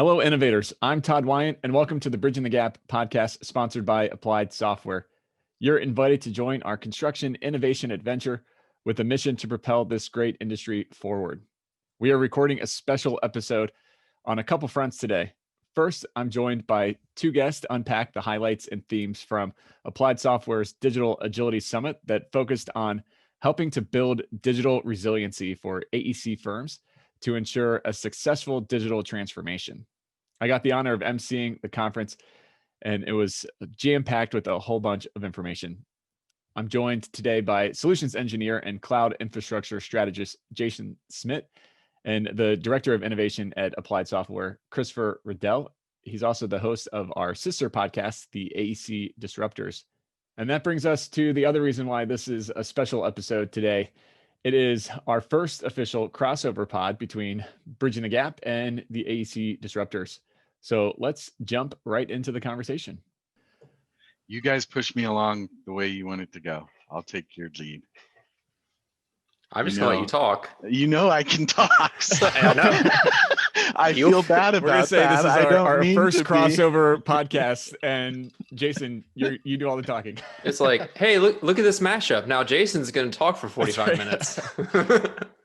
Hello, innovators. I'm Todd Weyandt, and welcome to the Bridging the Gap podcast sponsored by Applied Software. You're invited to join our construction innovation adventure with a mission to propel this great industry forward. We are recording a special episode on a couple fronts today. First, I'm joined by two guests to unpack the highlights and themes from Applied Software's Digital Agility Summit that focused on helping to build digital resiliency for AEC firms to ensure a successful digital transformation. I got the honor of emceeing the conference, and it was jam-packed with a whole bunch of information. I'm joined today by solutions engineer and cloud infrastructure strategist Jason Schmidt and the director of innovation at Applied Software, Christopher Riddell. He's also the host of our sister podcast, the AEC Disruptors. And that brings us to the other reason why this is a special episode today. It is our first official crossover pod between Bridging the Gap and the AEC Disruptors. So let's jump right into the conversation. You guys push me along the way you want it to go. I'll take your lead. I'm just gonna let you talk. You know I can talk. So I know. I feel bad about that. We're gonna say this is our first crossover be. podcast, and Jason, you do all the talking. It's like, hey, look at this mashup. Now Jason's gonna talk for 45 minutes.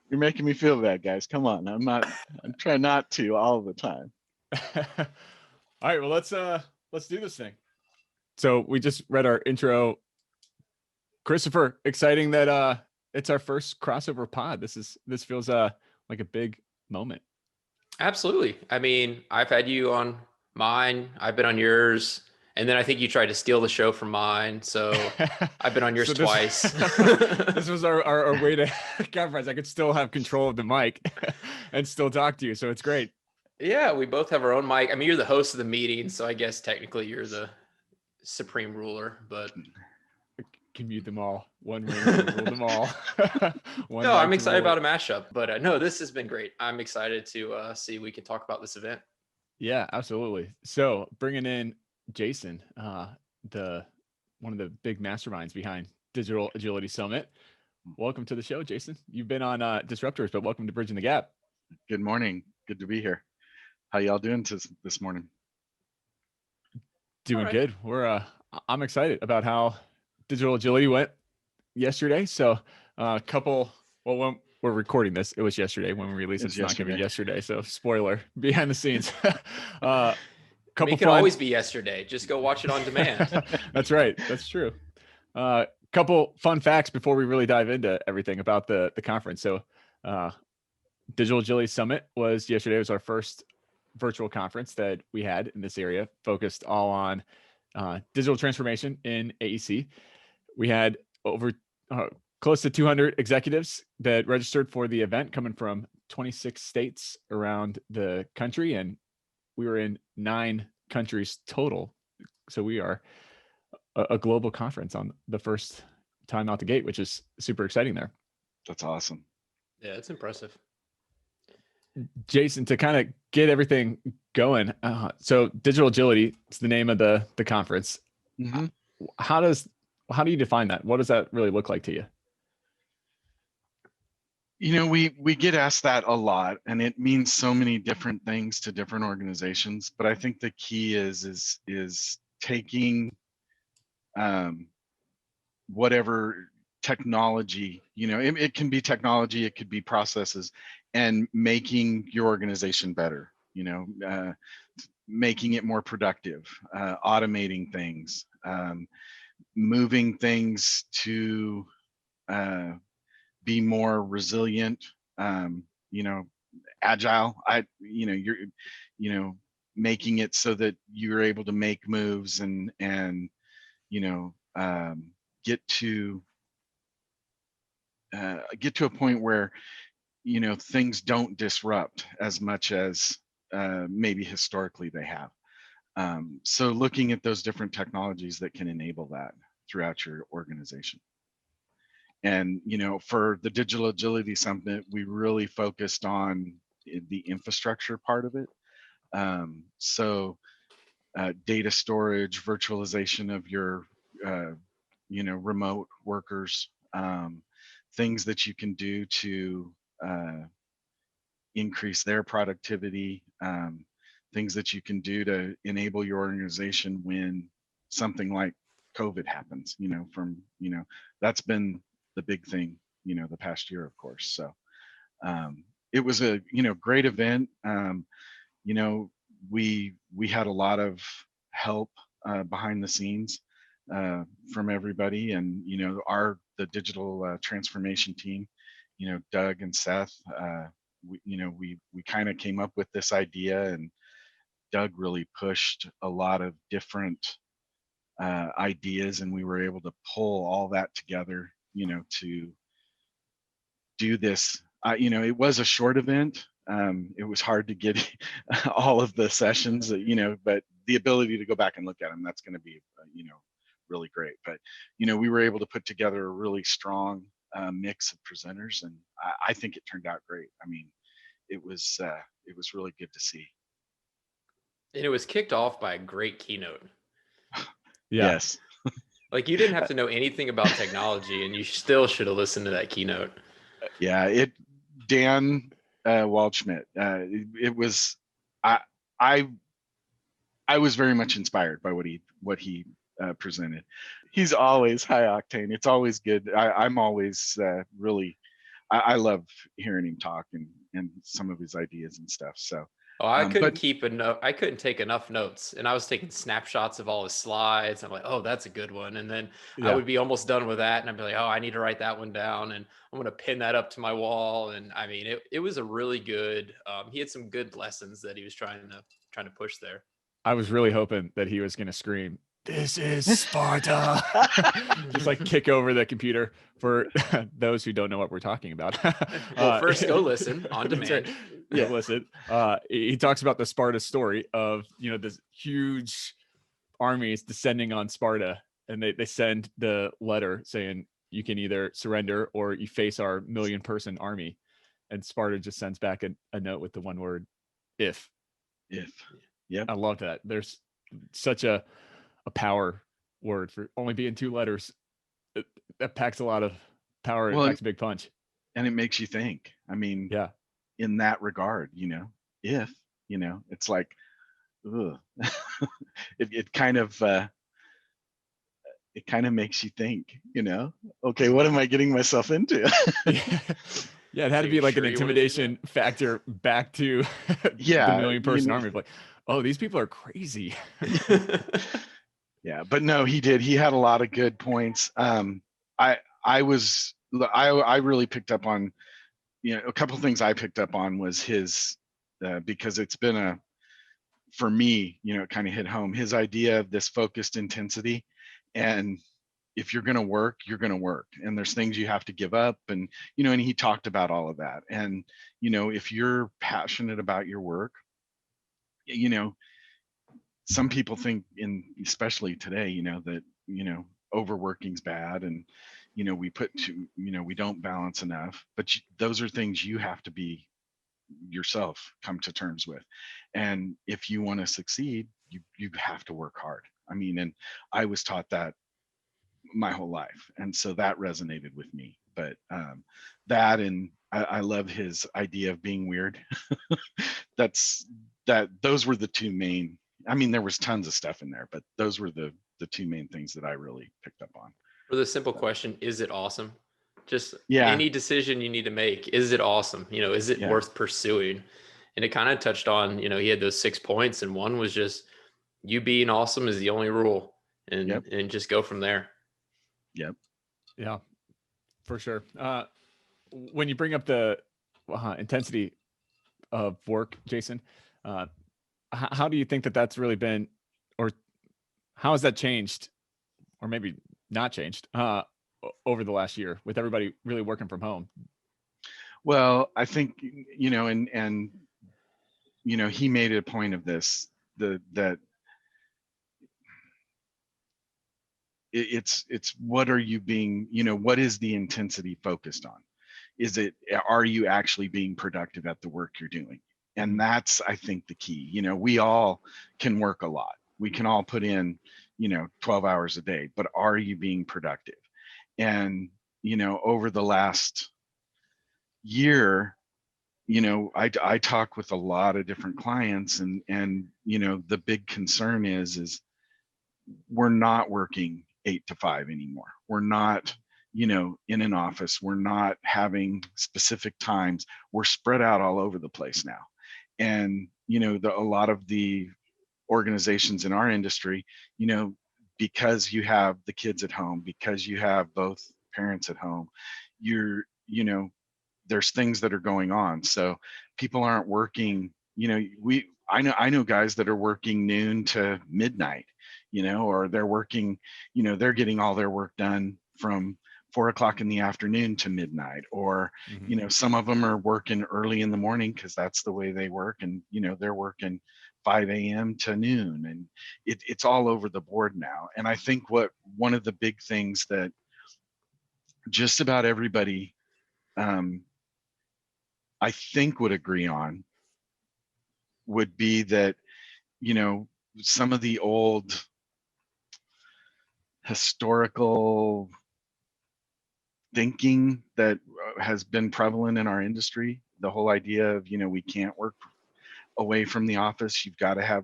You're making me feel bad, guys. Come on. I'm trying not to all the time. All right, well let's do this thing. So we just read our intro. Christopher, exciting that it's our first crossover pod. This feels like a big moment. Absolutely. I mean, I've had you on mine, I've been on yours, and then I think you tried to steal the show from mine. So I've been on yours twice. This was our way to compromise. I could still have control of the mic and still talk to you. So it's great. Yeah, we both have our own mic. I mean, you're the host of the meeting, so I guess technically you're the supreme ruler, but can mute them all. One ring can rule them all. No, I'm excited about a mashup, but no, this has been great. I'm excited to see we can talk about this event. Yeah, absolutely. So bringing in Jason, one of the big masterminds behind Digital Agility Summit. Welcome to the show, Jason. You've been on Disruptors, but welcome to Bridging the Gap. Good morning. Good to be here. How y'all doing this morning? Doing good. I'm excited about how Digital Agility went yesterday. So when we're recording this, it was yesterday. When we release it, it's not going to be yesterday. So spoiler, behind the scenes. It can always be yesterday. Just go watch it on demand. That's right. That's true. Couple fun facts before we really dive into everything about the conference. So Digital Agility Summit was yesterday. It was our first virtual conference that we had in this area, focused all on digital transformation in AEC. We had over close to 200 executives that registered for the event, coming from 26 states around the country, and we were in 9 countries total. So we are a global conference on the first time out the gate, which is super exciting there. That's awesome. Yeah, it's impressive. Jason, to kind of get everything going, so Digital Agility is the name of the conference. Mm-hmm. How do you define that? What does that really look like to you? You know, we get asked that a lot, and it means so many different things to different organizations. But I think the key is taking whatever technology, it can be technology, it could be processes, and making your organization better, making it more productive, automating things, moving things to be more resilient, agile. Making it so that you're able to make moves and get to a point where things don't disrupt as much as maybe historically they have. So looking at those different technologies that can enable that throughout your organization. And for the Digital Agility Summit, we really focused on the infrastructure part of it. So data storage, virtualization of your remote workers, things that you can do to increase their productivity, things that you can do to enable your organization when something like COVID happens, that's been the big thing, the past year, of course. So it was a, great event. We had a lot of help behind the scenes from everybody, and the digital transformation team, Doug and Seth, we kind of came up with this idea, and Doug really pushed a lot of different ideas, and we were able to pull all that together, to do this. It was a short event. It was hard to get all of the sessions, but the ability to go back and look at them, that's going to be, really great. But, we were able to put together a really strong mix of presenters, and I think it turned out great. I mean, it was really good to see. And it was kicked off by a great keynote. Yes. Like, you didn't have to know anything about technology, and you still should have listened to that keynote. Yeah, Dan Waldschmidt. It was, I was very much inspired by what he presented. He's always high octane. It's always good. I'm always really, I love hearing him talk and some of his ideas and stuff. So. Oh, I couldn't I couldn't take enough notes, and I was taking snapshots of all his slides. I'm like, oh, that's a good one. And then I would be almost done with that, and I'd be like, oh, I need to write that one down, and I'm going to pin that up to my wall. And I mean, it was a really good, he had some good lessons that he was trying to push there. I was really hoping that he was going to scream, "This is Sparta!" Just like kick over the computer for those who don't know what we're talking about. Well, first go listen on demand. Right. Yeah, listen. He talks about the Sparta story of, this huge armies descending on Sparta, and they send the letter saying you can either surrender or you face our 1 million person army. And Sparta just sends back a note with the one word, if. Yeah. I love that. There's such a power word for only being 2 letters. That packs a lot of power and packs a big punch. And it makes you think. I mean, yeah. In that regard, if, it's like, ugh. it kind of makes you think, okay, what am I getting myself into? Yeah, it had to be like an intimidation factor back to the 1 million person army. Like, oh, these people are crazy. Yeah, but no, he did. He had a lot of good points. I really picked up on, a couple of things I picked up on was his, because it's been for me, it kind of hit home, his idea of this focused intensity. And if you're going to work, you're going to work. And there's things you have to give up. And, and he talked about all of that. And, if you're passionate about your work, some people think, especially today, that, overworking's bad, and, we don't balance enough, but those are things you have to be yourself, come to terms with. And if you want to succeed, you have to work hard. I mean, and I was taught that my whole life. And so that resonated with me, but that, and I love his idea of being weird. Those were the 2 main, I mean, there was tons of stuff in there, but those were the 2 main things that I really picked up on. For the simple question, is it awesome? Just any decision you need to make, is it awesome? Is it worth pursuing? And it kind of touched on, he had those 6 points, and one was just, you being awesome is the only rule, and just go from there. Yep. Yeah, for sure. When you bring up the intensity of work, Jason, how do you think that that's really been, or how has that changed, or maybe not changed over the last year with everybody really working from home? Well, I think, and he made a point of this, that it's what are you being, what is the intensity focused on? Are you actually being productive at the work you're doing? And that's, I think, the key. We all can work a lot. We can all put in, 12 hours a day, but are you being productive? And, over the last year, I talk with a lot of different clients, and the big concern is we're not working 8 to 5 anymore. We're not, in an office. We're not having specific times. We're spread out all over the place now. And, a lot of the organizations in our industry, because you have the kids at home, because you have both parents at home, there's things that are going on. So people aren't working, I know guys that are working noon to midnight, or they're working, they're getting all their work done from 4 o'clock in the afternoon to midnight, or, some of them are working early in the morning because that's the way they work. And, they're working 5 a.m. to noon, and it's all over the board now. And I think one of the big things that just about everybody, I think would agree on would be that, some of the old historical thinking that has been prevalent in our industry, the whole idea of, we can't work away from the office, you've got to have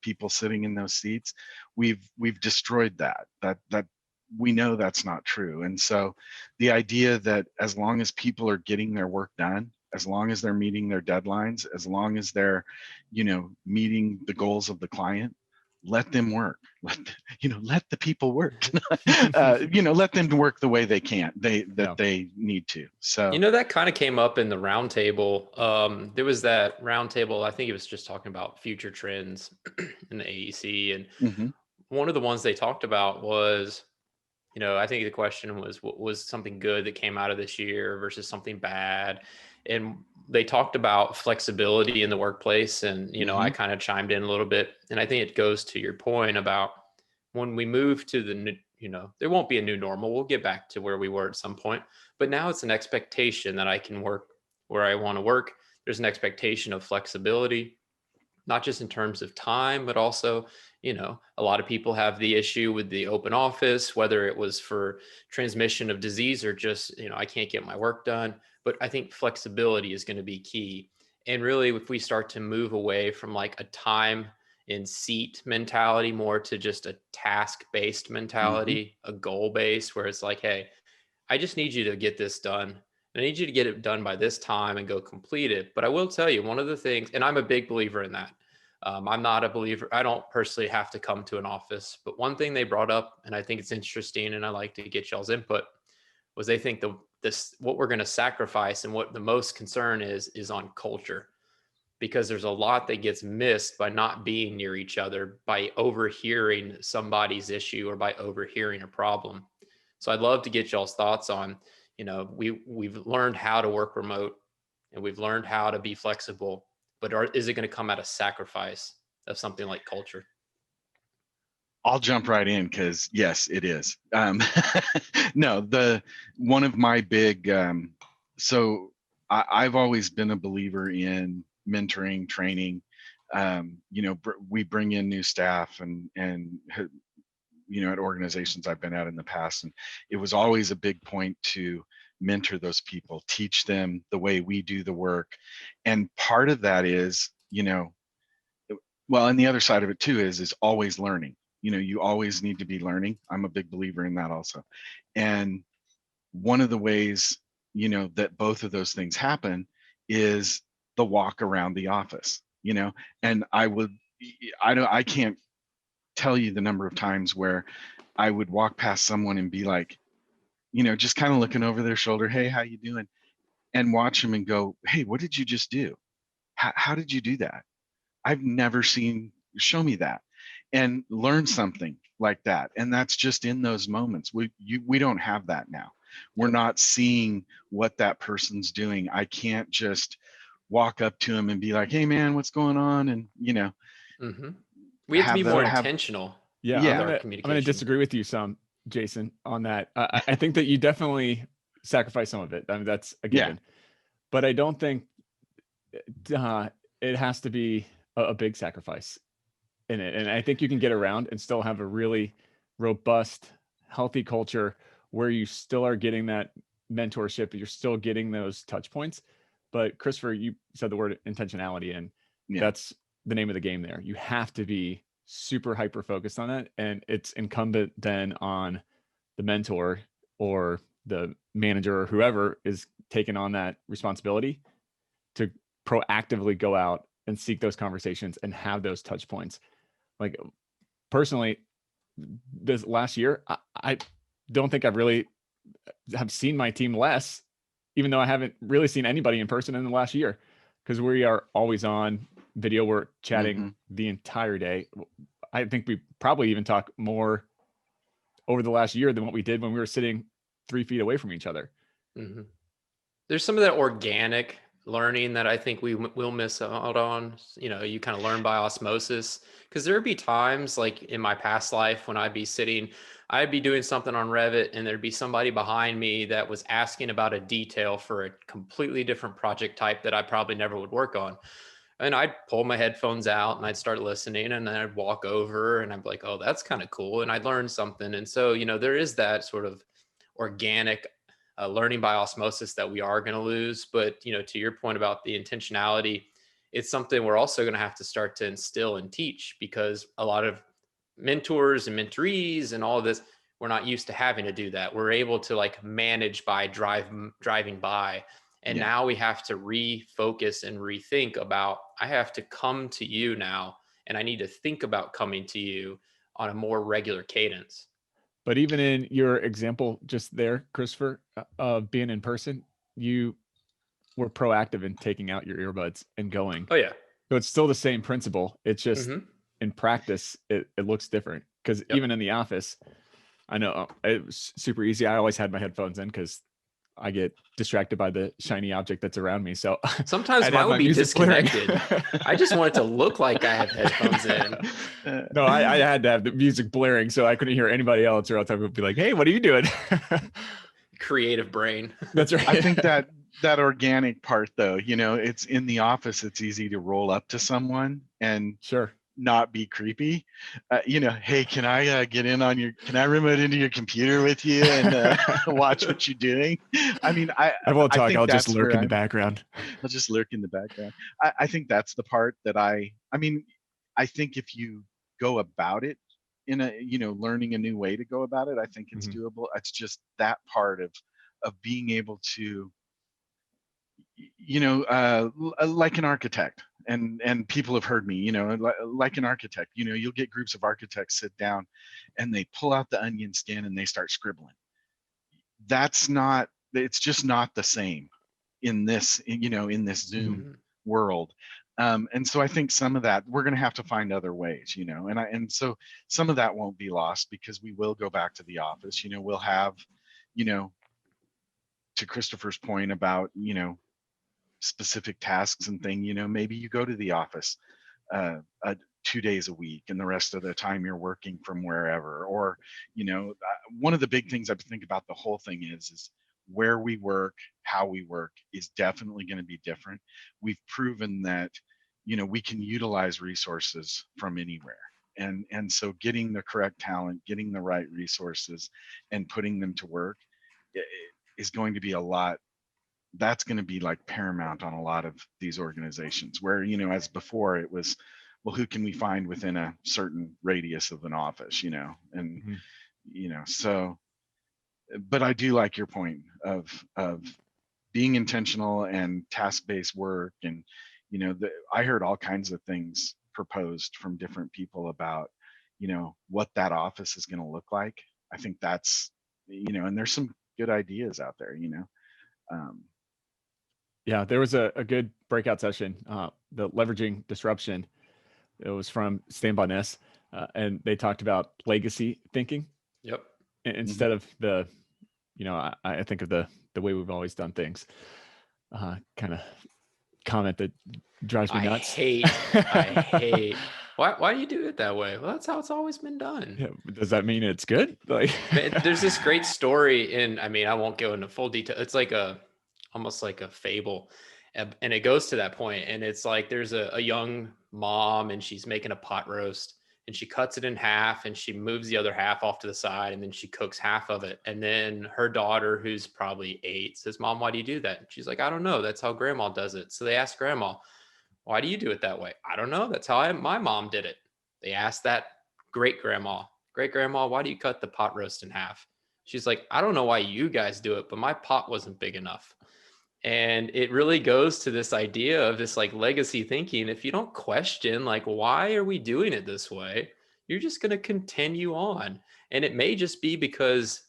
people sitting in those seats. We've destroyed that we know that's not true. And so the idea that as long as people are getting their work done, as long as they're meeting their deadlines, as long as they're, meeting the goals of the client, let them work. Let the people work. Let them work the way they can, they need to. So that kind of came up in the roundtable. There was that roundtable. I think it was just talking about future trends in the AEC, and one of the ones they talked about was, I think the question was, what was something good that came out of this year versus something bad? And they talked about flexibility in the workplace. And, I kind of chimed in a little bit. And I think it goes to your point about when we move to the new, there won't be a new normal. We'll get back to where we were at some point. But now it's an expectation that I can work where I want to work. There's an expectation of flexibility, not just in terms of time, but also, a lot of people have the issue with the open office, whether it was for transmission of disease or just, I can't get my work done. But I think flexibility is going to be key. And really, if we start to move away from like a time and seat mentality more to just a task-based mentality, a goal-based, where it's like, hey, I just need you to get this done. I need you to get it done by this time and go complete it. But I will tell you, one of the things, and I'm a big believer in that. I'm not a believer. I don't personally have to come to an office, but one thing they brought up, and I think it's interesting, and I like to get y'all's input, was they think what we're going to sacrifice and what the most concern is on culture, because there's a lot that gets missed by not being near each other, by overhearing somebody's issue or by overhearing a problem. So I'd love to get y'all's thoughts on, we've learned how to work remote and we've learned how to be flexible, but is it going to come at a sacrifice of something like culture? I'll jump right in because yes, it is. No, one of my big, so I've always been a believer in mentoring, training. We bring in new staff and at organizations I've been at in the past, and it was always a big point to mentor those people, teach them the way we do the work. And part of that is, well, and the other side of it too is always learning. You always need to be learning. I'm a big believer in that also. And one of the ways, that both of those things happen is the walk around the office, and I can't tell you the number of times where I would walk past someone and be like, just kind of looking over their shoulder, hey, how you doing? And watch them and go, hey, what did you just do? How did you do that? I've never seen, show me that, and learn something like that. And that's just in those moments. We don't have that now. We're not seeing what that person's doing. I can't just walk up to him and be like, hey man, what's going on? And we have to be more intentional. Yeah, I'm going to disagree with you some, Jason, on that. I think that you definitely sacrifice some of it. I mean, that's a given. But I don't think it has to be a big sacrifice in it. And I think you can get around and still have a really robust, healthy culture where you still are getting that mentorship, you're still getting those touch points, But Christopher, you said the word intentionality, and that's the name of the game there. You have to be super hyper focused on that. And it's incumbent then on the mentor or the manager or whoever is taking on that responsibility to proactively go out and seek those conversations and have those touch points. Like personally, this last year, I don't think I've really have seen my team less, even though I haven't really seen anybody in person in the last year, because we are always on video. We're chatting the entire day. I think we probably even talk more over the last year than what we did when we were sitting 3 feet away from each other. Mm-hmm. There's some of that organic learning that I think we will miss out on. You know, you kind of learn by osmosis, because there'd be times like in my past life when I'd be doing something on Revit and there'd be somebody behind me that was asking about a detail for a completely different project type that I probably never would work on. And I'd pull my headphones out and I'd start listening, and then I'd walk over and I'm like, oh, that's kind of cool. And I'd learn something. And so, you know, there is that sort of organic learning by osmosis that we are going to lose. But, you know, to your point about the intentionality, it's something we're also going to have to start to instill and teach, because a lot of mentors and mentorees and all of this, we're not used to having to do that. We're able to like manage by driving by. And now we have to refocus and rethink about, I have to come to you now, and I need to think about coming to you on a more regular cadence. But even in your example just there, Christopher, of being in person, you were proactive in taking out your earbuds and going. Oh yeah. So it's still the same principle. It's just in practice, it looks different. Because even in the office, I know it was super easy. I always had my headphones in because I get distracted by the shiny object that's around me. So sometimes mine would be disconnected. I just want it to look like I have headphones in. No, I had to have the music blaring so I couldn't hear anybody else, or else I would be like, hey, what are you doing? Creative brain. That's right. I think that organic part, though, you know, it's in the office, it's easy to roll up to someone and not be creepy. You know, hey, can I get in on can I remote into your computer with you and watch what you're doing? I mean, I won't talk. I'll just lurk in the background. I'll just lurk in the background. I think that's the part that I mean, I think if you go about it in a, you know, learning a new way to go about it, I think it's doable. It's just that part of being able to, you know, like an architect, and people have heard me, you know, like an architect, you know, you'll get groups of architects sit down and they pull out the onion skin and they start scribbling. It's just not the same in this, you know, in this Zoom world. And so I think some of that we're going to have to find other ways, you know, and so some of that won't be lost, because we will go back to the office. You know, we'll have, you know, to Christopher's point about, you know, specific tasks and thing, you know, maybe you go to the office 2 days a week and the rest of the time you're working from wherever. Or, you know, one of the big things I think about the whole thing is where we work, how we work is definitely going to be different. We've proven that, you know, we can utilize resources from anywhere. And so getting the correct talent, getting the right resources and putting them to work is going to be that's going to be like paramount on a lot of these organizations, where, you know, as before it was, well, who can we find within a certain radius of an office, you know, and, you know, so, but I do like your point of being intentional and task-based work. And, you know, I heard all kinds of things proposed from different people about, you know, what that office is going to look like. I think that's, you know, and there's some good ideas out there, you know. Yeah, there was a good breakout session, the leveraging disruption. It was from Stan Boness, and they talked about legacy thinking. Yep. Instead of the, you know, I think of the way we've always done things, kind of comment that drives me nuts. I hate. Why do you do it that way? Well, that's how it's always been done. Yeah, does that mean it's good? Like, there's this great story in, I mean, I won't go into full detail. It's like almost like a fable. And it goes to that point. And it's like, there's a young mom and she's making a pot roast and she cuts it in half and she moves the other half off to the side, and then she cooks half of it. And then her daughter, who's probably 8, says, "Mom, why do you do that?" And she's like, "I don't know. That's how grandma does it." So they ask grandma, "Why do you do it that way?" "I don't know. That's how my mom did it." They asked that great grandma, "Why do you cut the pot roast in half?" She's like, "I don't know why you guys do it, but my pot wasn't big enough." And it really goes to this idea of this like legacy thinking. If you don't question, like, why are we doing it this way, you're just going to continue on. And it may just be because,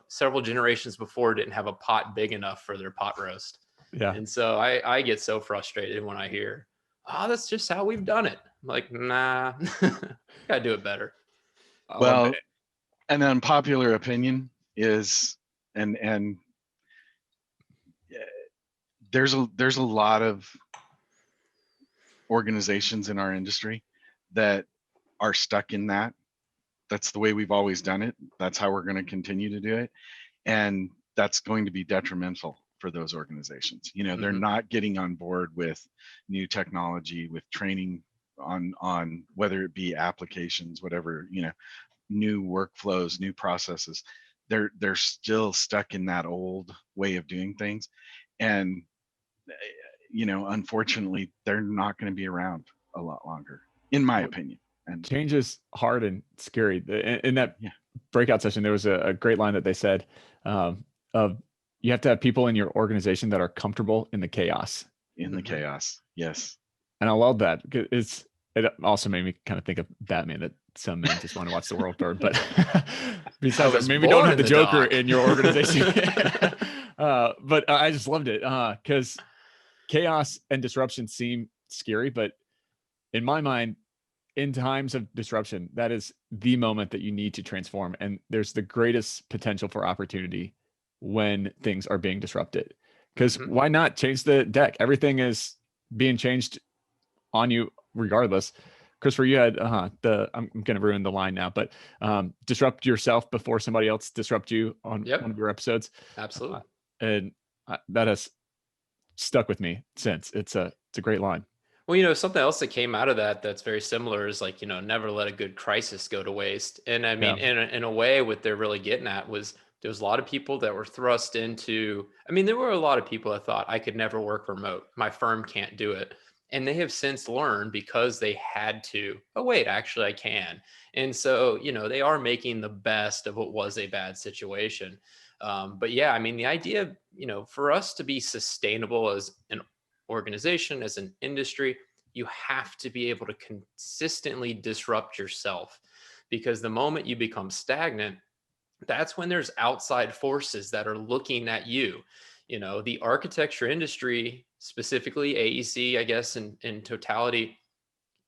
several generations before didn't have a pot big enough for their pot roast. Yeah. And so I get so frustrated when I hear, "Oh, that's just how we've done it." I'm like, nah, gotta do it better. Well, an unpopular opinion is, and there's a lot of organizations in our industry that are stuck in that. That's the way we've always done it. That's how we're going to continue to do it. And that's going to be detrimental for those organizations. They're not getting on board with new technology, with training on whether it be applications, whatever, new workflows, new processes. They're still stuck in that old way of doing things. And unfortunately, they're not going to be around a lot longer, in my opinion. And change is hard and scary. In that breakout session, there was a great line that they said of you have to have people in your organization that are comfortable in the chaos. In the chaos, yes. And I love that. It also made me kind of think of Batman, that some men just want to watch the world burn. But besides, maybe don't have the Joker in your organization. But I just loved it because chaos and disruption seem scary, but in my mind, in times of disruption, that is the moment that you need to transform. And there's the greatest potential for opportunity when things are being disrupted. Because why not change the deck? Everything is being changed on you regardless. Christopher, you had I'm going to ruin the line now, but disrupt yourself before somebody else disrupt you on one of your episodes. Absolutely. And that has stuck with me since. It's a great line. Well, something else that came out of that's very similar is like, never let a good crisis go to waste. And I mean, in a way, what they're really getting at was there was a lot of people that were thrust into, there were a lot of people that thought I could never work remote. My firm can't do it. And they have since learned, because they had to, oh, wait, actually I can. And so, they are making the best of what was a bad situation. But yeah, the idea, for us to be sustainable as an organization, as an industry, you have to be able to consistently disrupt yourself, because the moment you become stagnant, that's when there's outside forces that are looking at you. The architecture industry, specifically AEC, I guess, in totality,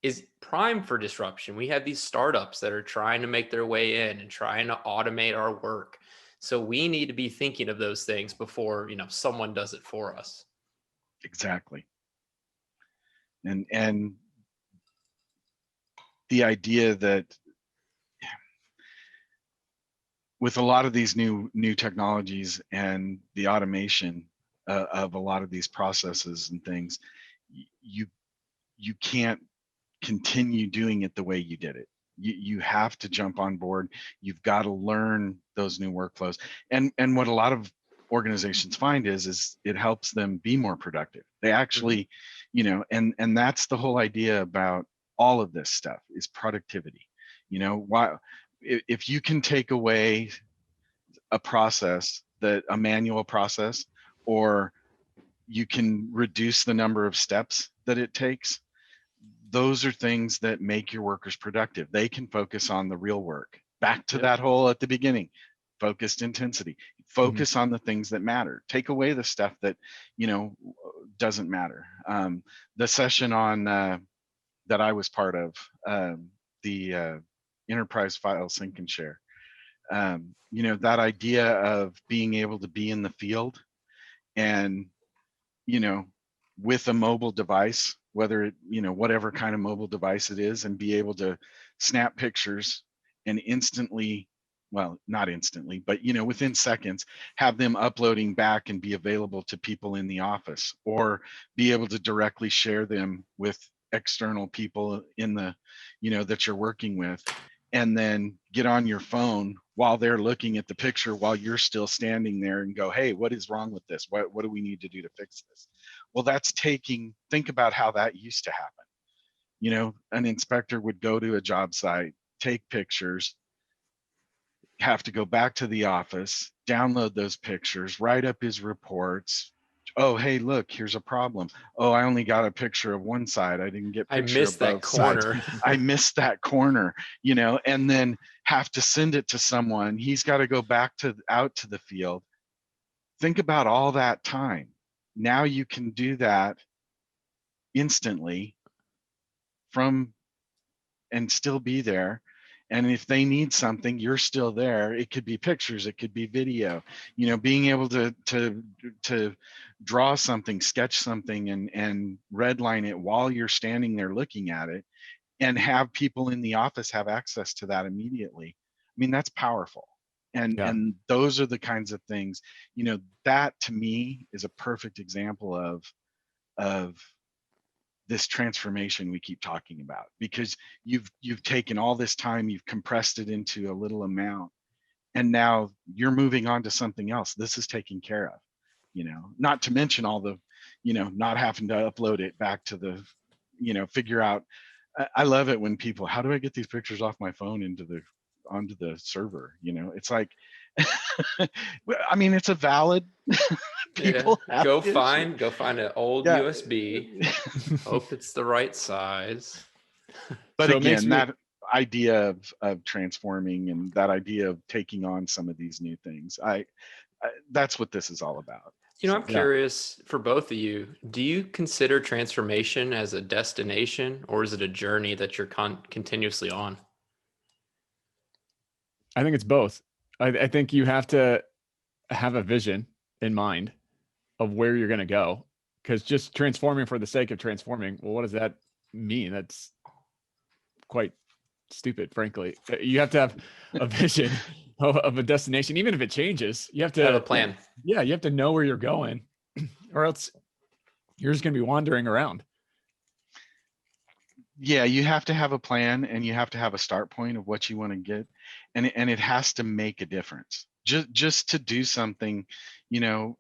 is prime for disruption. We have these startups that are trying to make their way in and trying to automate our work. So we need to be thinking of those things before, someone does it for us. Exactly. And the idea that with a lot of these new technologies and the automation of a lot of these processes and things, you can't continue doing it the way you did it. You have to jump on board. You've got to learn those new workflows. And what a lot of organizations find is it helps them be more productive. They actually, and that's the whole idea about all of this stuff is productivity. Why, if you can take away a process, a manual process, or you can reduce the number of steps that it takes, those are things that make your workers productive. They can focus on the real work. Back to that whole at the beginning, focused intensity. Focus on the things that matter. Take away the stuff that, doesn't matter. The session on that I was part of, the enterprise file sync and share, that idea of being able to be in the field and, with a mobile device, whether it, whatever kind of mobile device it is, and be able to snap pictures and instantly, well, not instantly, but, within seconds, have them uploading back and be available to people in the office, or be able to directly share them with external people in the, that you're working with, and then get on your phone while they're looking at the picture while you're still standing there and go, hey, what is wrong with this? What do we need to do to fix this? Well, think about how that used to happen. An inspector would go to a job site, take pictures, have to go back to the office, download those pictures, write up his reports. Oh, hey, look, here's a problem. Oh, I only got a picture of one side. I didn't get picture of both sides. I missed that corner, and then have to send it to someone. He's got to go back out to the field. Think about all that time. Now you can do that instantly and still be there. And if they need something, you're still there. It could be pictures, it could be video, being able to draw something, sketch something, and redline it while you're standing there looking at it, and have people in the office have access to that immediately. I mean, that's powerful. And those are the kinds of things, that to me is a perfect example of this transformation we keep talking about, because you've taken all this time, you've compressed it into a little amount, and now you're moving on to something else. This is taken care of, not to mention all the, not having to upload it back to the, figure out. I love it when people, how do I get these pictures off my phone onto the server? It's like, I mean, it's a valid people go find an old USB, hope it's the right size. But so again, that idea of transforming, and that idea of taking on some of these new things, I that's what this is all about. I'm curious for both of you, do you consider transformation as a destination, or is it a journey that you're continuously on? I think it's both. I think you have to have a vision in mind of where you're going to go, because just transforming for the sake of transforming, well, what does that mean? That's quite stupid, frankly. You have to have a vision of a destination, even if it changes. You have to have a plan. Yeah, you have to know where you're going, or else you're just going to be wandering around. Yeah, you have to have a plan, and you have to have a start point of what you want to get, and it has to make a difference. Just to do something, we're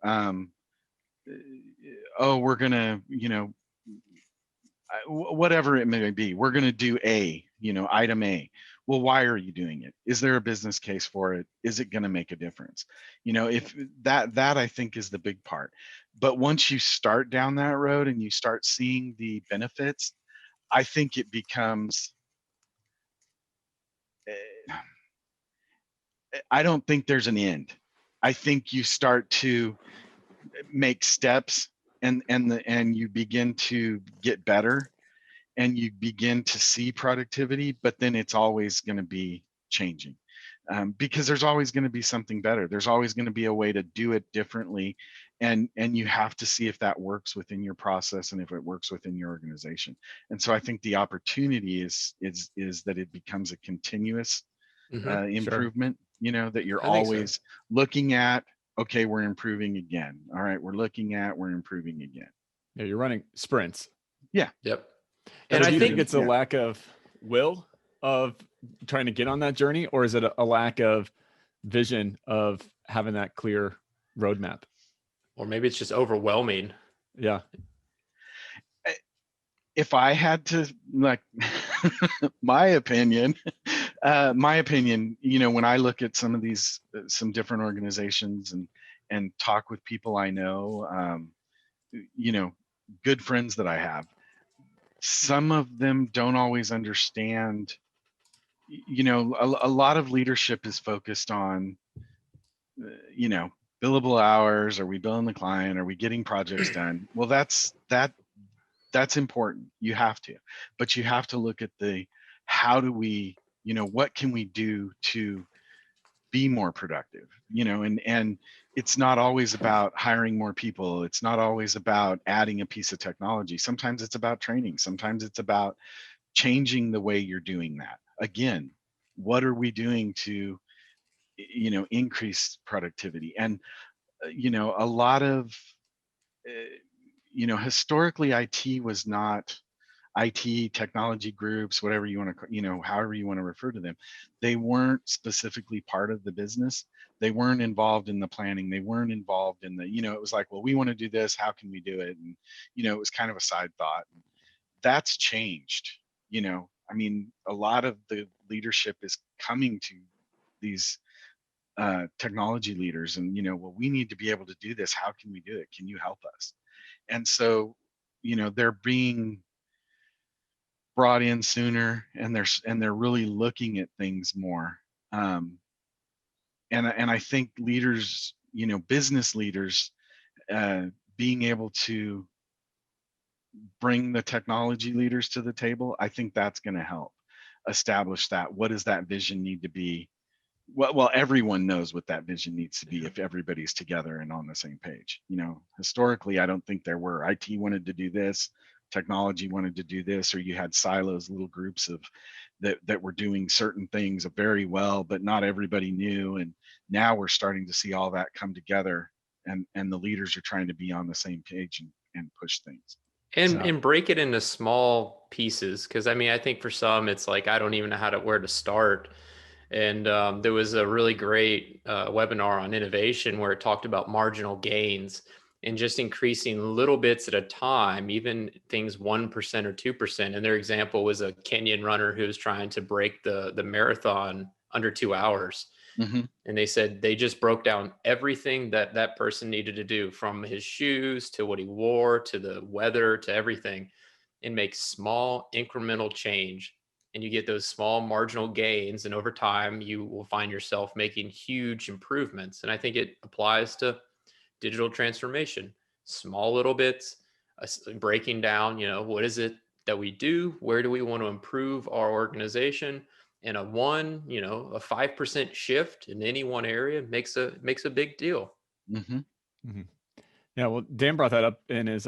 gonna, whatever it may be, we're gonna do item A. Well, why are you doing it? Is there a business case for it? Is it gonna make a difference? If that I think is the big part. But once you start down that road and you start seeing the benefits, I think it becomes, I don't think there's an end. I think you start to make steps, and you begin to get better, and you begin to see productivity, but then it's always going to be changing, because there's always going to be something better. There's always going to be a way to do it differently. And you have to see if that works within your process, and if it works within your organization. And so I think the opportunity is that it becomes a continuous improvement, that you're always looking at, okay, we're improving again. All right, we're improving again. Yeah, you're running sprints. Yeah. Yep. And I think it's a lack of will of trying to get on that journey, or is it a lack of vision of having that clear roadmap? Or maybe it's just overwhelming. Yeah. If I had to, like, my opinion, when I look at some of these, some different organizations, and talk with people I know, good friends that I have, some of them don't always understand, a lot of leadership is focused on, billable hours. Are we billing the client? Are we getting projects done? Well, that's important. You have to, but you have to look at how do we, what can we do to be more productive, and it's not always about hiring more people. It's not always about adding a piece of technology. Sometimes it's about training. Sometimes it's about changing the way you're doing that. Again, what are we doing to, increase productivity? And, a lot of, historically IT was not, IT technology groups, whatever you want to, however you want to refer to them. They weren't specifically part of the business. They weren't involved in the planning. They weren't involved in the, it was like, well, we want to do this. How can we do it? And, it was kind of a side thought. That's changed. A lot of the leadership is coming to these technology leaders and, well, we need to be able to do this. How can we do it? Can you help us? And so, they're being brought in sooner, and they're really looking at things more. And I think leaders, business leaders, being able to bring the technology leaders to the table, I think that's going to help establish that. What does that vision need to be? Well, everyone knows what that vision needs to be if everybody's together and on the same page. Historically, I don't think there were. IT wanted to do this, technology wanted to do this, or you had silos, little groups of that were doing certain things very well, but not everybody knew. And now we're starting to see all that come together, and the leaders are trying to be on the same page and push things. And break it into small pieces. Cause I think for some, it's like, I don't even know where to start. And there was a really great webinar on innovation where it talked about marginal gains and just increasing little bits at a time, even things 1% or 2%. And their example was a Kenyan runner who was trying to break the marathon under 2 hours. Mm-hmm. And they said they just broke down everything that person needed to do, from his shoes to what he wore to the weather to everything, and make small incremental change. And you get those small marginal gains, and over time you will find yourself making huge improvements. And I think it applies to digital transformation. Small little bits, breaking down, what is it that we do? Where do we want to improve our organization? And a 5% shift in any one area makes a big deal. Mm-hmm. Mm-hmm. Yeah, well, Dan brought that up in his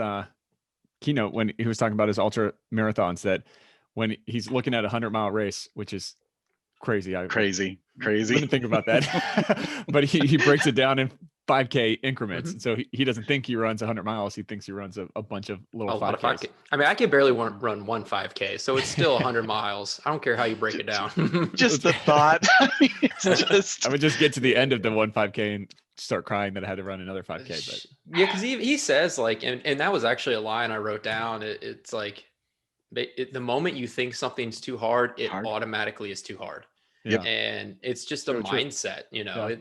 keynote when he was talking about his ultra marathons, that when he's looking at a 100-mile race, which is crazy. Crazy. Wouldn't think about that. But he breaks it down in 5K increments. Mm-hmm. So he doesn't think he runs 100 miles. He thinks he runs a bunch of little 5Ks. I could barely run one 5K. So it's still 100 miles. I don't care how you break it down. Just the thought. I would just get to the end of the one 5K and start crying that I had to run another 5K. But yeah, because he says, like, and that was actually a line I wrote down. It's like, the moment you think something's too hard, it automatically is too hard. Yeah. And it's just a mindset, Yeah.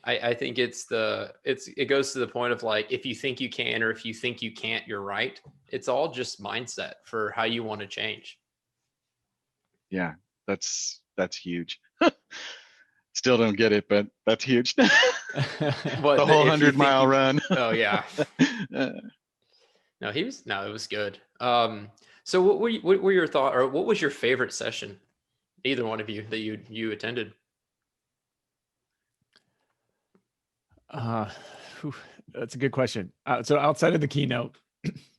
I think it goes to the point of, like, if you think you can, or if you think you can't, you're right. It's all just mindset for how you want to change. Yeah, that's huge. Still don't get it, but that's huge. The whole 100-mile run. Oh yeah. No, it was good. So what were your thoughts, or what was your favorite session, either one of you, that you attended? That's a good question. So outside of the keynote,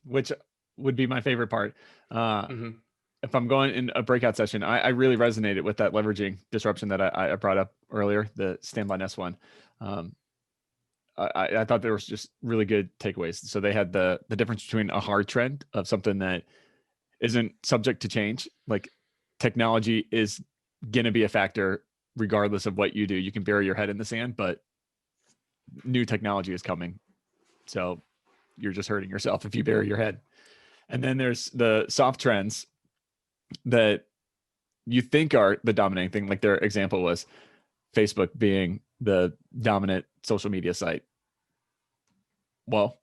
which would be my favorite part, if I'm going in a breakout session, I really resonated with that leveraging disruption that I brought up earlier, the Standby Nest one. I thought there was just really good takeaways. So they had the difference between a hard trend of something that isn't subject to change. Like, technology is going to be a factor regardless of what you do. You can bury your head in the sand, but new technology is coming. So you're just hurting yourself if you bury your head. And then there's the soft trends that you think are the dominating thing. Like their example was Facebook being the dominant social media site. Well,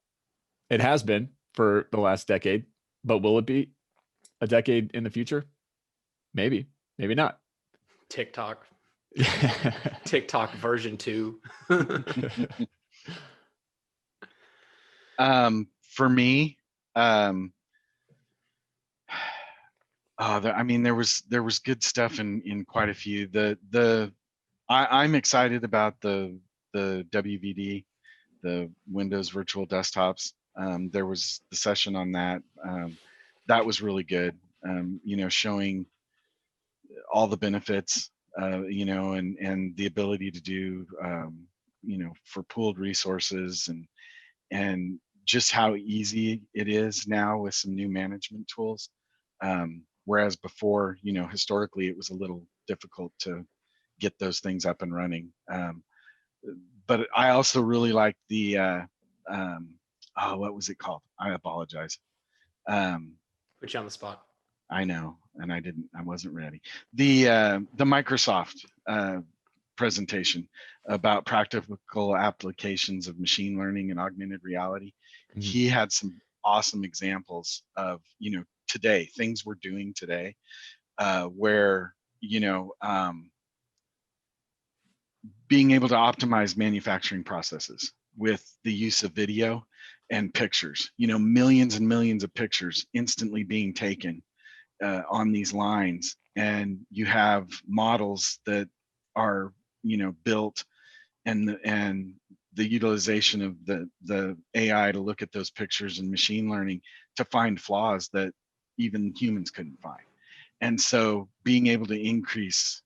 it has been for the last decade, but will it be a decade in the future? Maybe, maybe not. TikTok version 2. For me, there was good stuff in quite a few. I'm excited about the WVD, the Windows Virtual Desktops. There was the session on that. That was really good. Showing all the benefits, and the ability to do, for pooled resources, and just how easy it is now with some new management tools. Whereas before, historically it was a little difficult to get those things up and running. But I also really like the what was it called? I apologize. Put you on the spot. I know, and I wasn't ready. The Microsoft presentation about practical applications of machine learning and augmented reality. Mm-hmm. He had some awesome examples of, today, things we're doing today, where, being able to optimize manufacturing processes with the use of video and pictures, millions and millions of pictures instantly being taken on these lines. And you have models that are, built, and the utilization of the AI to look at those pictures and machine learning to find flaws that even humans couldn't find. And so being able to increase,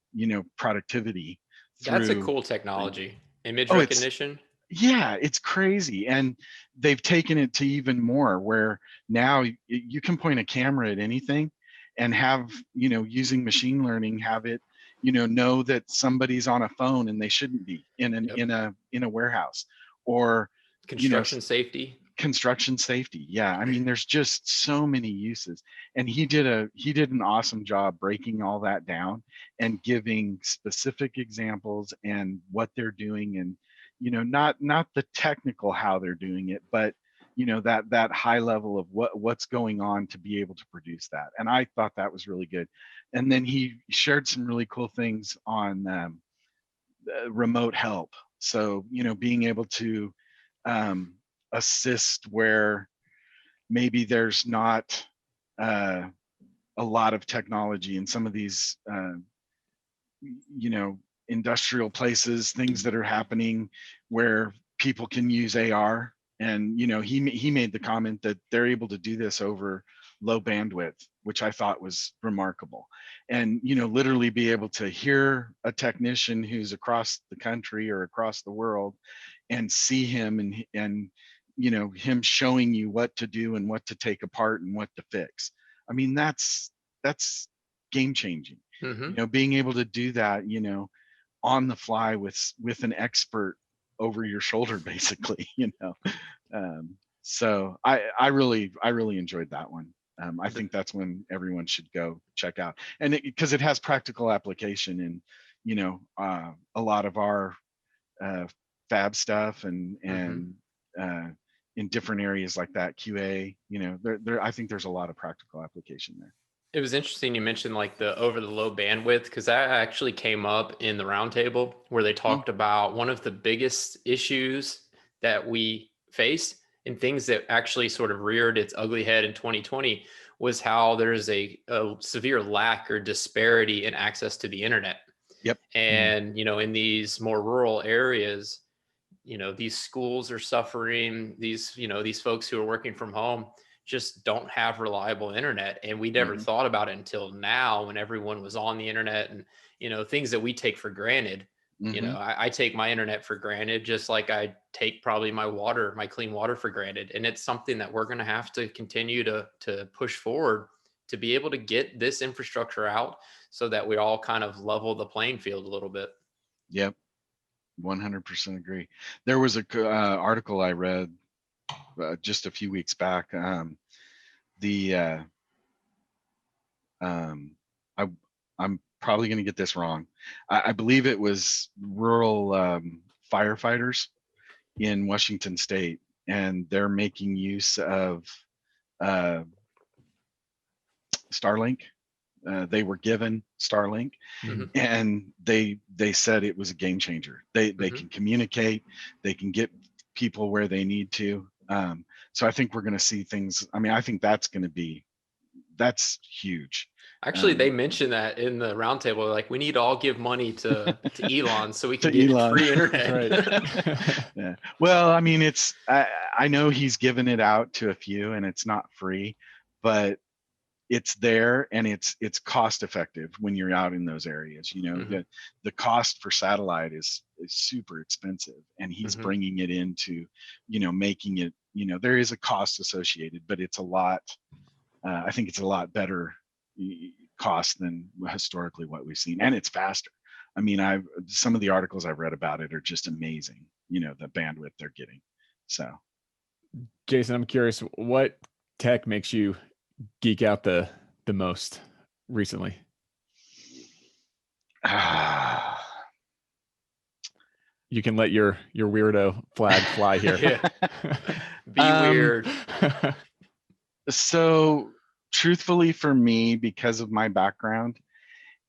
productivity. That's a cool technology. Image recognition. Yeah, it's crazy. And they've taken it to even more, where now you can point a camera at anything and have, using machine learning, have it, know that somebody's on a phone and they shouldn't be in a warehouse, or construction safety. Yeah. I mean, there's just so many uses, and he did an awesome job breaking all that down and giving specific examples and what they're doing, and, not the technical how they're doing it, but that high level of what's going on to be able to produce that. And I thought that was really good. And then he shared some really cool things on remote help. So, being able to assist where maybe there's not a lot of technology in some of these, industrial places, things that are happening where people can use AR. And, he made the comment that they're able to do this over low bandwidth, which I thought was remarkable. And, literally be able to hear a technician who's across the country or across the world and see him and him showing you what to do and what to take apart and what to fix. I mean, that's game changing. Mm-hmm. Being able to do that, on the fly with an expert over your shoulder, basically, so I really enjoyed that one. I think that's when everyone should go check out, and because it has practical application in, a lot of our fab stuff and mm-hmm. In different areas like that, QA, there I think there's a lot of practical application there. It was interesting you mentioned like the over the low bandwidth, because that actually came up in the roundtable where they talked mm-hmm. about one of the biggest issues that we face and things that actually sort of reared its ugly head in 2020 was how there's a severe lack or disparity in access to the internet. Yep. And, in these more rural areas, these schools are suffering, these folks who are working from home just don't have reliable internet. And we never mm-hmm. thought about it until now, when everyone was on the internet, and, things that we take for granted. Mm-hmm. I take my internet for granted, just like I take probably my clean water for granted. And it's something that we're going to have to continue to push forward to be able to get this infrastructure out so that we all kind of level the playing field a little bit. Yep. 100% agree. There was a article I read just a few weeks back. I'm probably going to get this wrong. I believe it was rural firefighters in Washington State, and they're making use of Starlink. They were given Starlink, mm-hmm. and they said it was a game changer. They mm-hmm. can communicate, they can get people where they need to. So I think we're going to see things. I mean, I think that's huge. Actually, they mentioned that in the roundtable. Like, we need to all give money to Elon so we can get free internet. Right. Yeah. Well, I mean, I know he's given it out to a few, and it's not free, but it's there, and it's cost effective when you're out in those areas. Mm-hmm. The cost for satellite is super expensive, and he's mm-hmm. bringing it into, making it, there is a cost associated, but it's a lot. I think it's a lot better cost than historically what we've seen, and it's faster. I mean, some of the articles I've read about it are just amazing, the bandwidth they're getting. So Jason, I'm curious, what tech makes you geek out the most recently? You can let your weirdo flag fly here. Be weird. So truthfully, for me, because of my background,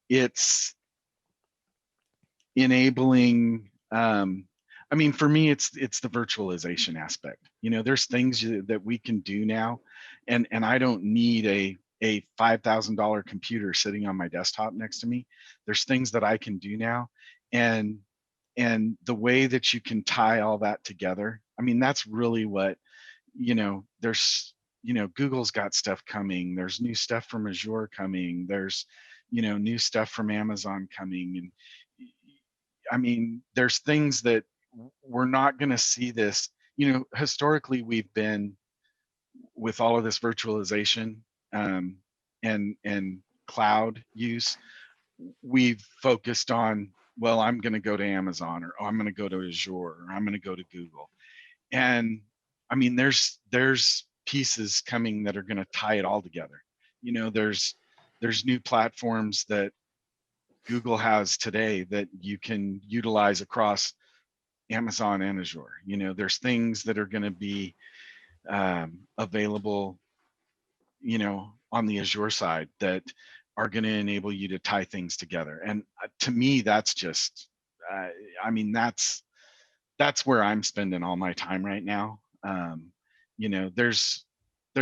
it's enabling, I mean, for me, it's the virtualization aspect. There's things that we can do now, and I don't need a $5,000 computer sitting on my desktop next to me. There's things that I can do now, and the way that you can tie all that together, I mean, that's really what, there's, Google's got stuff coming. There's new stuff from Azure coming. There's, new stuff from Amazon coming. And I mean, there's things that we're not going to see this, historically we've been with all of this virtualization and cloud use, we've focused on, well, I'm going to go to Amazon, or I'm going to go to Azure, or I'm going to go to Google. And I mean, there's pieces coming that are going to tie it all together. There's new platforms that Google has today that you can utilize across Amazon and Azure. There's things that are going to be available, on the Azure side that are going to enable you to tie things together. And to me, that's just, I mean, that's where I'm spending all my time right now. There's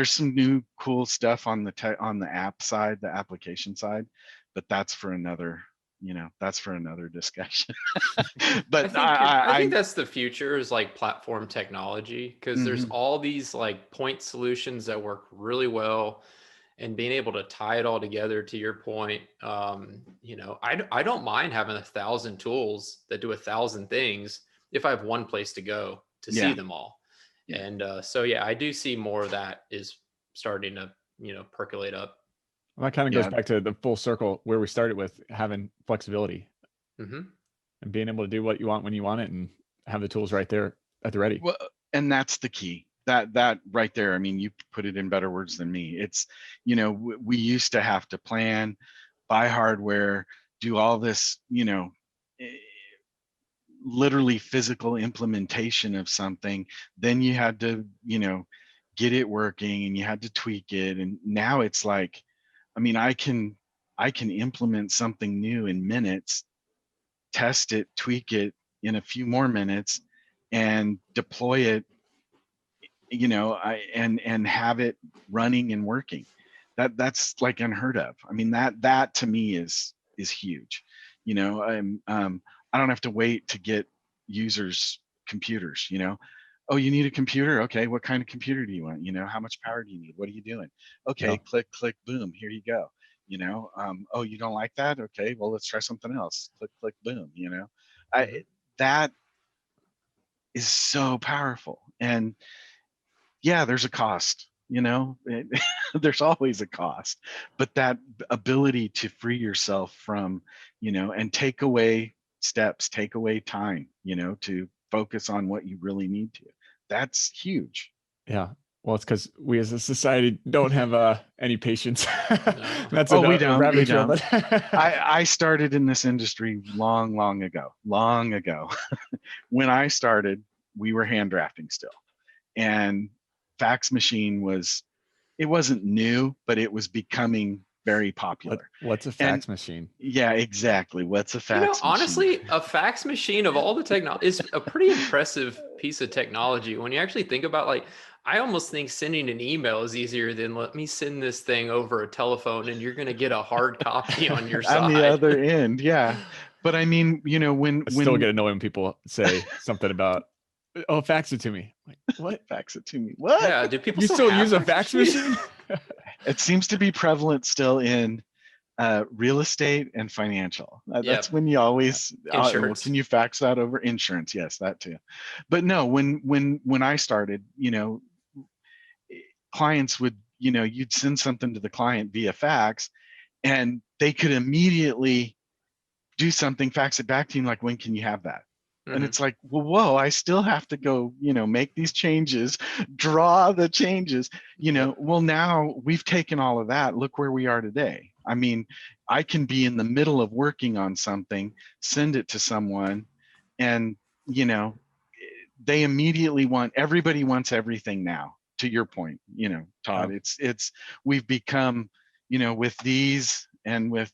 some new cool stuff on the app side, the application side, but that's for another discussion. But I think that's the future, is like platform technology, because there's all these like point solutions that work really well, and being able to tie it all together, to your point. I don't mind having 1,000 tools that do 1,000 things if I have one place to go to see them all. Yeah. And so I do see more of that is starting to percolate up. Well, that kind of goes back to the full circle where we started with having flexibility and being able to do what you want when you want it, and have the tools right there at the ready. Well, and that's the key. That right there. I mean, you put it in better words than me. It's, we used to have to plan, buy hardware, do all this, literally physical implementation of something. Then you had to, get it working, and you had to tweak it. And now it's like, I mean, I can implement something new in minutes, test it, tweak it in a few more minutes, and deploy it, and have it running and working. That's like unheard of. I mean, that to me is huge. I don't have to wait to get users computers. Oh, you need a computer? Okay, what kind of computer do you want? How much power do you need? What are you doing? Okay, click, boom, here you go. Oh, you don't like that? Okay, well, let's try something else. Click, boom. That is so powerful. And there's a cost. There's always a cost, but that ability to free yourself from, and take away steps, take away time, to focus on what you really need to. That's huge. Yeah. Well, it's because we as a society don't have any patience. That's we don't. I started in this industry long ago. When I started, we were hand drafting still, and fax machine wasn't new, but it was becoming very popular. What's a fax machine? Yeah, exactly. What's a fax machine? Honestly, a fax machine of all the technology is a pretty impressive piece of technology. When you actually think about, like, I almost think sending an email is easier than, let me send this thing over a telephone and you're going to get a hard copy on your side. On the other end, yeah. But I mean, when still get annoyed when people say something about, oh, fax it to me. Like, what? Fax it to me? What? Yeah, do people still use a fax machine? It seems to be prevalent still in real estate and financial. That's when you always can you fax that over? Insurance? Yes, that too. But no, when I started, clients would, you'd send something to the client via fax, and they could immediately do something, fax it back to you, like, when can you have that? And it's like, well, whoa, I still have to go, make these changes, draw the changes, well, now we've taken all of that. Look where we are today. I mean, I can be in the middle of working on something, send it to someone, and, they immediately everybody wants everything now, to your point, Todd. It's we've become, with these and with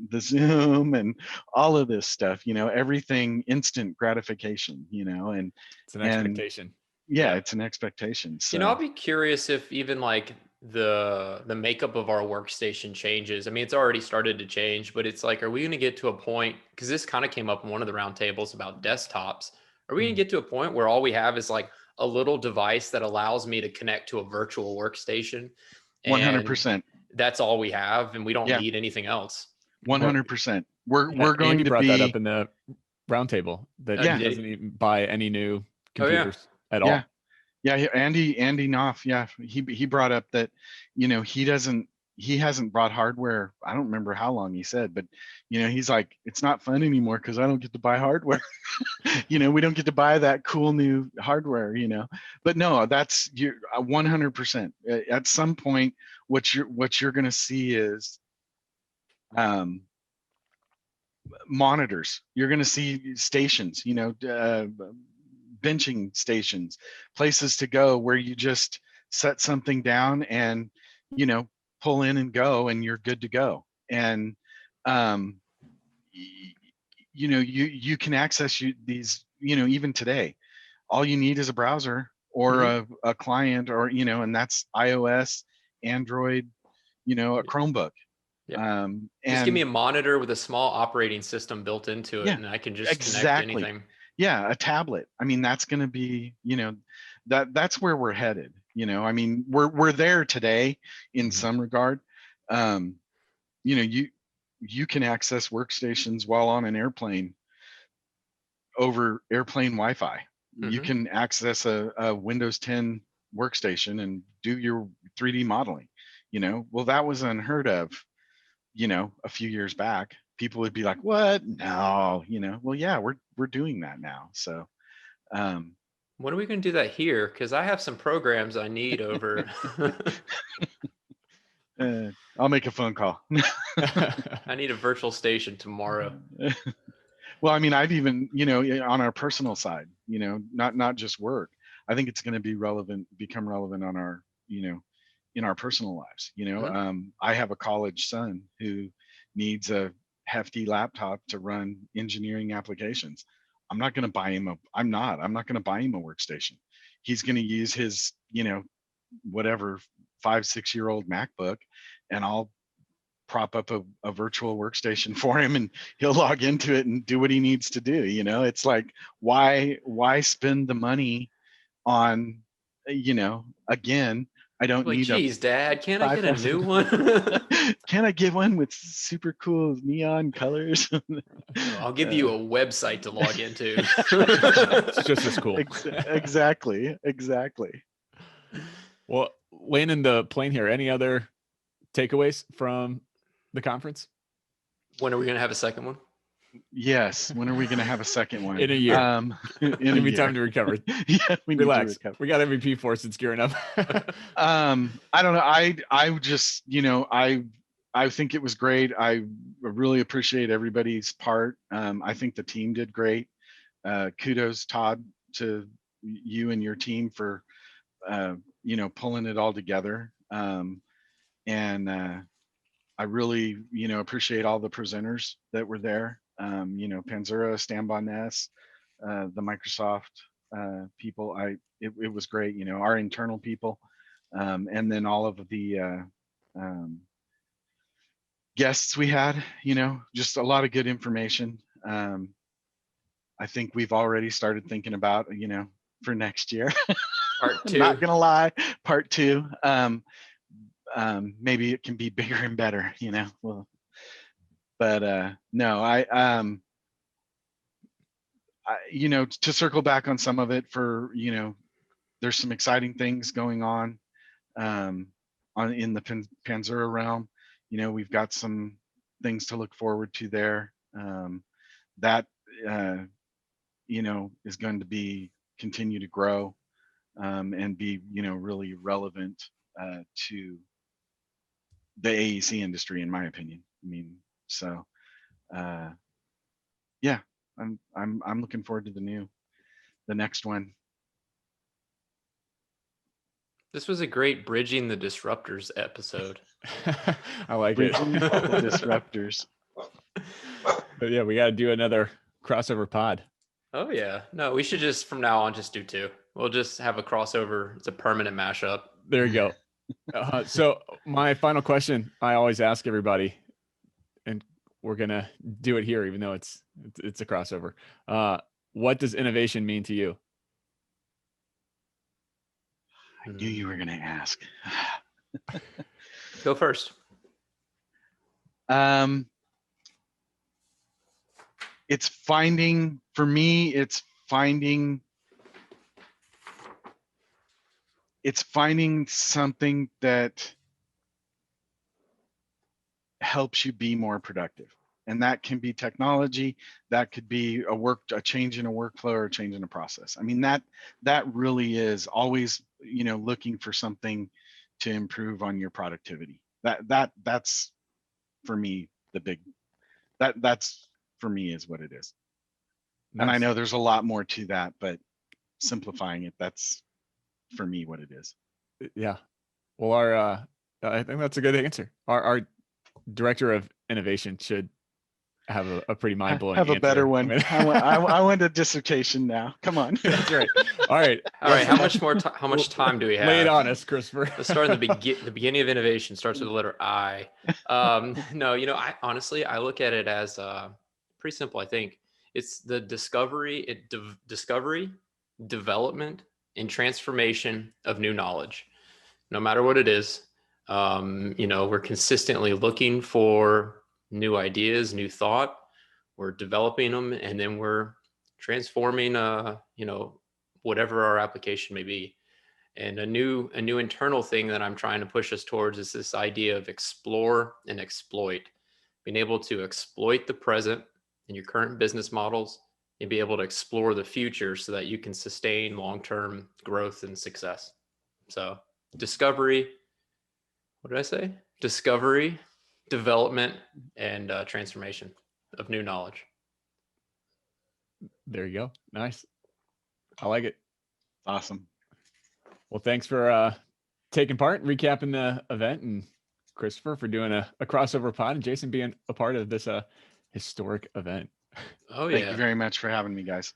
the Zoom and all of this stuff, everything instant gratification, and it's an expectation. Yeah, it's an expectation. So I'll be curious if even like the makeup of our workstation changes. I mean, it's already started to change, but it's like, are we going to get to a point, because this kind of came up in one of the roundtables about desktops, are we going to get to a point where all we have is like a little device that allows me to connect to a virtual workstation? 100%. That's all we have, and we don't need anything else. 100%. We're going Andy to brought be that up in the roundtable, that he doesn't even buy any new computers at all. Yeah, Andy Knopf, he brought up that, he hasn't brought hardware. I don't remember how long he said, but he's like, it's not fun anymore because I don't get to buy hardware. We don't get to buy that cool new hardware, But no, that's 100%. At some point, what you're going to see is monitors. You're going to see stations, benching stations, places to go where you just set something down and, pull in and go, and you're good to go. And, you can access these, even today, all you need is a browser or a client, or, and that's iOS, Android, a Chromebook. And just give me a monitor with a small operating system built into it, and I can just connect anything. Yeah, a tablet. I mean, that's going to be, that's where we're headed. I mean, we're there today in some regard. You can access workstations while on an airplane over airplane Wi-Fi. You can access a Windows 10 workstation and do your 3D modeling. Well, that was unheard of, a few years back. People would be like, what? No, well, yeah, we're doing that now. So when are we going to do that here? Because I have some programs I need over. I'll make a phone call. I need a virtual station tomorrow. Well, I mean, I've even, on our personal side, not just work. I think it's going to become relevant on our, in our personal lives. I have a college son who needs a hefty laptop to run engineering applications. I'm not going to buy him I'm not going to buy him a workstation. He's going to use his, whatever 5-6-year-old MacBook, and I'll prop up a virtual workstation for him, and he'll log into it and do what he needs to do. It's like, why spend the money on, again, I don't need geez, Dad, can't I get a new one? Can I get one with super cool neon colors? I'll give you a website to log into. It's just as cool. Exactly. Well, landing the plane here, any other takeaways from the conference? When are we going to have a second one? Yes. When are we going to have a second one? In a year. Give me time to recover. Yeah, relax. We got MVP for us. It's gearing up. I don't know. I just, I think it was great. I really appreciate everybody's part. I think the team did great. Kudos, Todd, to you and your team for, pulling it all together. And I really, appreciate all the presenters that were there. Panzura, Stanbon-Ness, the Microsoft people. It was great. Our internal people, and then all of the guests we had. Just a lot of good information. I think we've already started thinking about, for next year. Part 2. Not gonna lie, part 2. Maybe it can be bigger and better, well, but no, I to circle back on some of it, for there's some exciting things going on in the Panzura realm. we've got some things to look forward to there. That is going to be continue to grow and be really relevant to the AEC industry, in my opinion. I mean, so yeah, I'm looking forward to the next one. This was a great Bridging the Disruptors episode. I like Bridging it. the Disruptors. But yeah, we got to do another crossover pod. Oh yeah. No, we should just from now on just do 2. We'll just have a crossover. It's a permanent mashup. There you go. So my final question, I always ask everybody, and we're gonna do it here, even though it's a crossover. What does innovation mean to you? I knew you were going to ask. Go first. It's finding, for me, it's finding something that helps you be more productive. And that can be technology, that could be a change in a workflow or a change in a process. I mean, that really is always, looking for something to improve on your productivity. That's for me that's for me is what it is. Nice. And I know there's a lot more to that, but simplifying it, that's for me what it is. Yeah. Well, I think that's a good answer. Our director of innovation should have a pretty mind-blowing have a answer. better one. I want a dissertation now. Come on. That's right. All right. How much time do we have? Lay it on us, Christopher. Let's start in the beginning of innovation starts with the letter I. No, I honestly, I look at it as pretty simple. I think it's the discovery, development, and transformation of new knowledge. No matter what it is, we're consistently looking for new ideas, new thought. We're developing them, and then we're transforming, whatever our application may be. And a new internal thing that I'm trying to push us towards is this idea of explore and exploit, being able to exploit the present in your current business models and be able to explore the future so that you can sustain long-term growth and success. So discovery, what did I say? Discovery, development, and transformation of new knowledge. There you go. Nice. I like it. Awesome. Well, thanks for taking part, recapping the event, and Christopher for doing a crossover pod, and Jason being a part of this historic event. Oh yeah. Thank you very much for having me, guys.